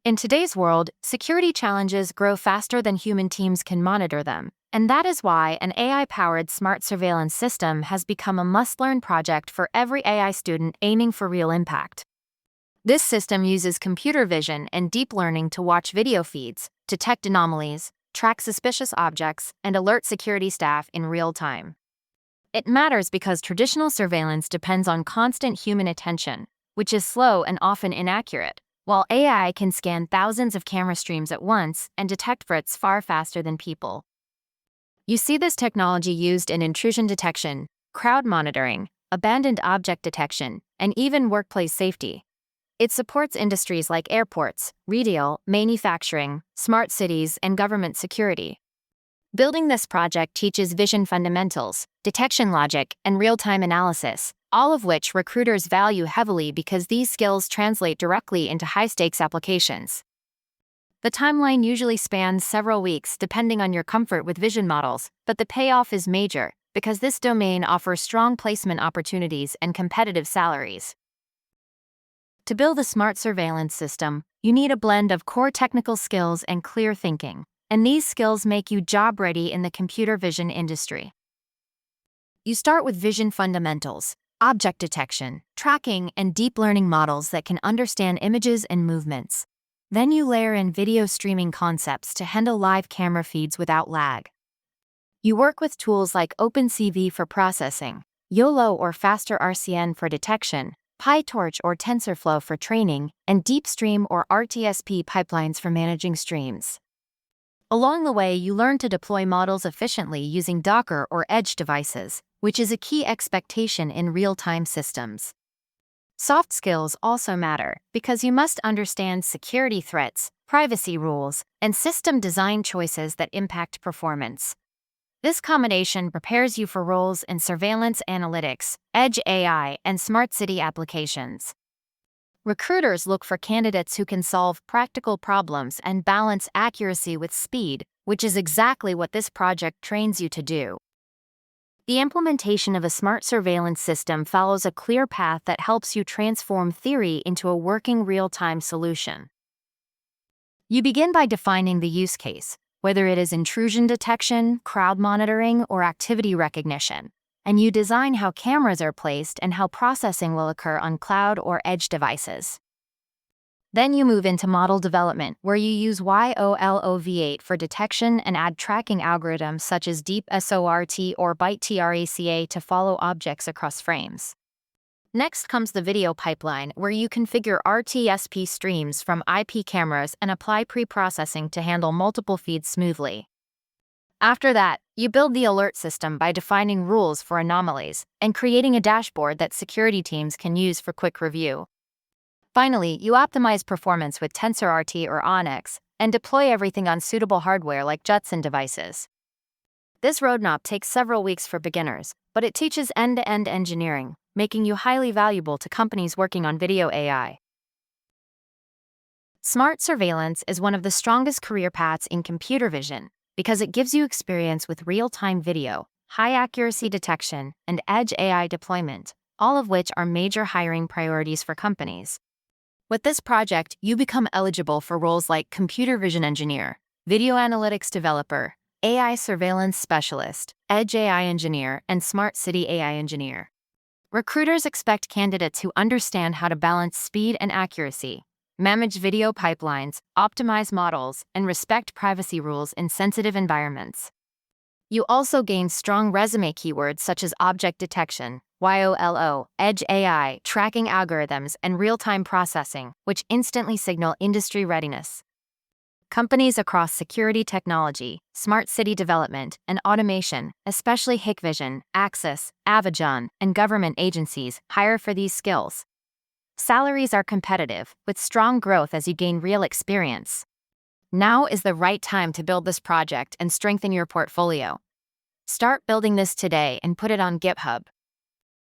In today's world, security challenges grow faster than human teams can monitor them, and that is why an AI-powered smart surveillance system has become a must-learn project for every AI student aiming for real impact. This system uses computer vision and deep learning to watch video feeds, detect anomalies, track suspicious objects, and alert security staff in real time. It matters because traditional surveillance depends on constant human attention, which is slow and often inaccurate, while AI can scan thousands of camera streams at once and detect threats far faster than people. You see this technology used in intrusion detection, crowd monitoring, abandoned object detection, and even workplace safety. It supports industries like airports, retail, manufacturing, smart cities, and government security. Building this project teaches vision fundamentals, detection logic, and real-time analysis, all of which recruiters value heavily because these skills translate directly into high-stakes applications. The timeline usually spans several weeks depending on your comfort with vision models, but the payoff is major because this domain offers strong placement opportunities and competitive salaries. To build a smart surveillance system, you need a blend of core technical skills and clear thinking, and these skills make you job-ready in the computer vision industry. You start with vision fundamentals, object detection, tracking, and deep learning models that can understand images and movements. Then you layer in video streaming concepts to handle live camera feeds without lag. You work with tools like OpenCV for processing, YOLO or faster RCN for detection, PyTorch or TensorFlow for training, and DeepStream or RTSP pipelines for managing streams. Along the way, you learn to deploy models efficiently using Docker or edge devices, which is a key expectation in real-time systems. Soft skills also matter because you must understand security threats, privacy rules, and system design choices that impact performance. This combination prepares you for roles in surveillance analytics, edge AI, and smart city applications. Recruiters look for candidates who can solve practical problems and balance accuracy with speed, which is exactly what this project trains you to do. The implementation of a smart surveillance system follows a clear path that helps you transform theory into a working real-time solution. You begin by defining the use case, whether it is intrusion detection, crowd monitoring, or activity recognition, and you design how cameras are placed and how processing will occur on cloud or edge devices. Then you move into model development, where you use YOLO V8 for detection and add tracking algorithms such as Deep SORT or Byte TRACA to follow objects across frames. Next comes the video pipeline, where you configure RTSP streams from IP cameras and apply pre-processing to handle multiple feeds smoothly. After that, you build the alert system by defining rules for anomalies and creating a dashboard that security teams can use for quick review. Finally, you optimize performance with TensorRT or Onyx and deploy everything on suitable hardware like Judson devices. This roadmap takes several weeks for beginners, but it teaches end-to-end engineering, making you highly valuable to companies working on video AI. Smart surveillance is one of the strongest career paths in computer vision because it gives you experience with real-time video, high-accuracy detection, and edge AI deployment, all of which are major hiring priorities for companies. With this project, you become eligible for roles like computer vision engineer, video analytics developer, AI surveillance specialist, edge AI engineer, and smart city AI engineer. Recruiters expect candidates who understand how to balance speed and accuracy, manage video pipelines, optimize models, and respect privacy rules in sensitive environments. You also gain strong resume keywords such as object detection, YOLO, edge AI, tracking algorithms, and real-time processing, which instantly signal industry readiness. Companies across security technology, smart city development, and automation, especially Hikvision, Axis, Avagon, and government agencies, hire for these skills. Salaries are competitive, with strong growth as you gain real experience. Now is the right time to build this project and strengthen your portfolio. Start building this today and put it on GitHub.